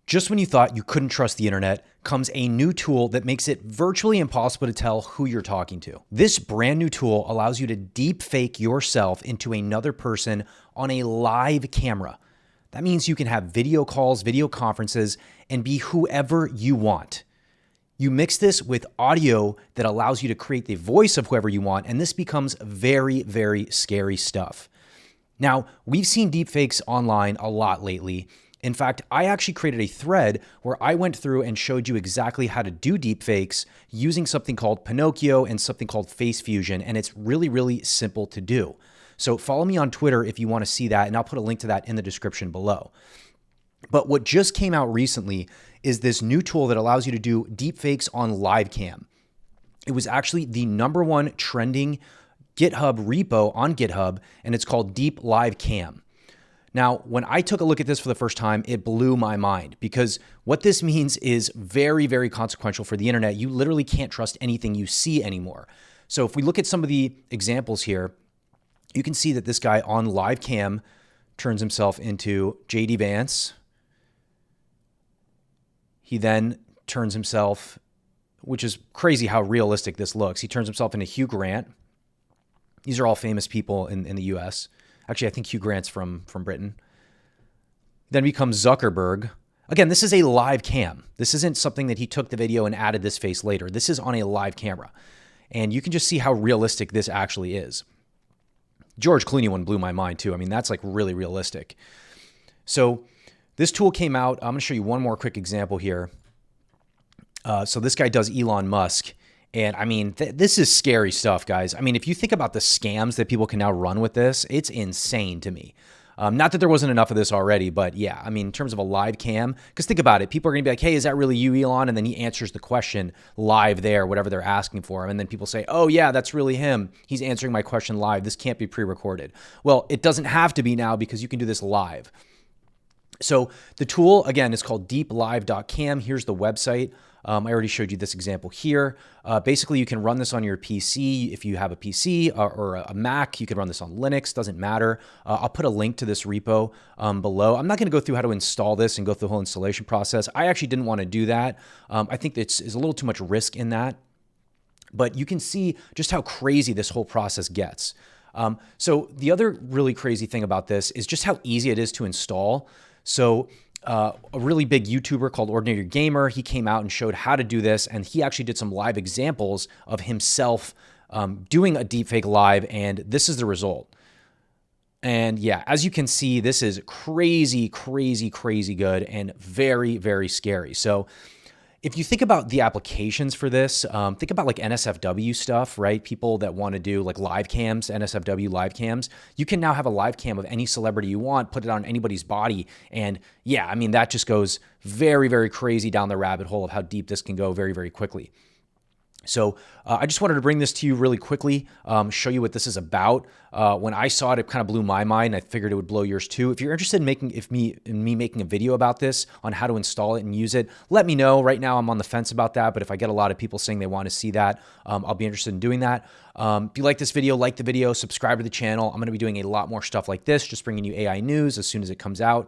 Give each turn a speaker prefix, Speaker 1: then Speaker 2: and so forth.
Speaker 1: Just when you thought you couldn't trust the internet, comes a new tool that makes it virtually impossible to tell who you're talking to. This brand new tool allows you to deep fake yourself into another person on a live camera. That means you can have video calls, video conferences, and be whoever you want. You mix this with audio that allows you to create the voice of whoever you want, and this becomes very, very scary stuff. Now, we've seen deepfakes online a lot lately. In fact, I actually created a thread where I went through and showed you exactly how to do deepfakes using something called Pinocchio and something called Face Fusion, and it's really, really simple to do. So follow me on Twitter if you want to see that, and I'll put a link to that in the description below. But what just came out recently is this new tool that allows you to do deepfakes on LiveCam. It was actually the #1 trending GitHub repo on GitHub, and it's called Deep Live Cam. Now, when I took a look at this for the first time, it blew my mind because what this means is very, very consequential for the internet. You literally can't trust anything you see anymore. So if we look at some of the examples here, you can see that this guy on live cam turns himself into JD Vance. He then turns himself, which is crazy how realistic this looks. He turns himself into Hugh Grant. These are all famous people in the US. Actually, I think Hugh Grant's from Britain. Then becomes Zuckerberg. Again, this is a live cam. This isn't something that he took the video and added this face later. This is on a live camera. And you can just see how realistic this actually is. George Clooney one blew my mind too. I mean, that's like really realistic. So this tool came out. I'm going to show you one more quick example here. So this guy does Elon Musk. And I mean, this is scary stuff, guys. I mean, if you think about the scams that people can now run with this, it's insane to me. Not that there wasn't enough of this already, but yeah, I mean, in terms of a live cam, because think about it, people are going to be like, hey, is that really you, Elon? And then he answers the question live there, whatever they're asking for him. And then people say, oh yeah, that's really him. He's answering my question live. This can't be pre-recorded. Well, it doesn't have to be now because you can do this live. So the tool, again, is called deeplive.cam. Here's the website. I already showed you this example here. Basically, you can run this on your PC. If you have a PC or a Mac, you can run this on Linux, doesn't matter. I'll put a link to this repo below. I'm not going to go through how to install this and go through the whole installation process. I actually didn't want to do that. I think there's a little too much risk in that. But you can see just how crazy this whole process gets. So the other really crazy thing about this is just how easy it is to install. So a really big YouTuber called Ordinary Gamer, he came out and showed how to do this, and he actually did some live examples of himself doing a deepfake live, and this is the result. And yeah, as you can see, this is crazy, crazy, crazy good and very, very scary. So if you think about the applications for this, think about like NSFW stuff, right? People that want to do like live cams, NSFW live cams. You can now have a live cam of any celebrity you want, put it on anybody's body. And yeah, I mean, that just goes very, very crazy down the rabbit hole of how deep this can go very, very quickly. So I just wanted to bring this to you really quickly, show you what this is about. When I saw it, it kind of blew my mind. I figured it would blow yours too. If you're interested in me making a video about this on how to install it and use it, let me know. Right now, I'm on the fence about that, but if I get a lot of people saying they want to see that, I'll be interested in doing that. If you like this video, like the video, subscribe to the channel. I'm going to be doing a lot more stuff like this, just bringing you AI news as soon as it comes out.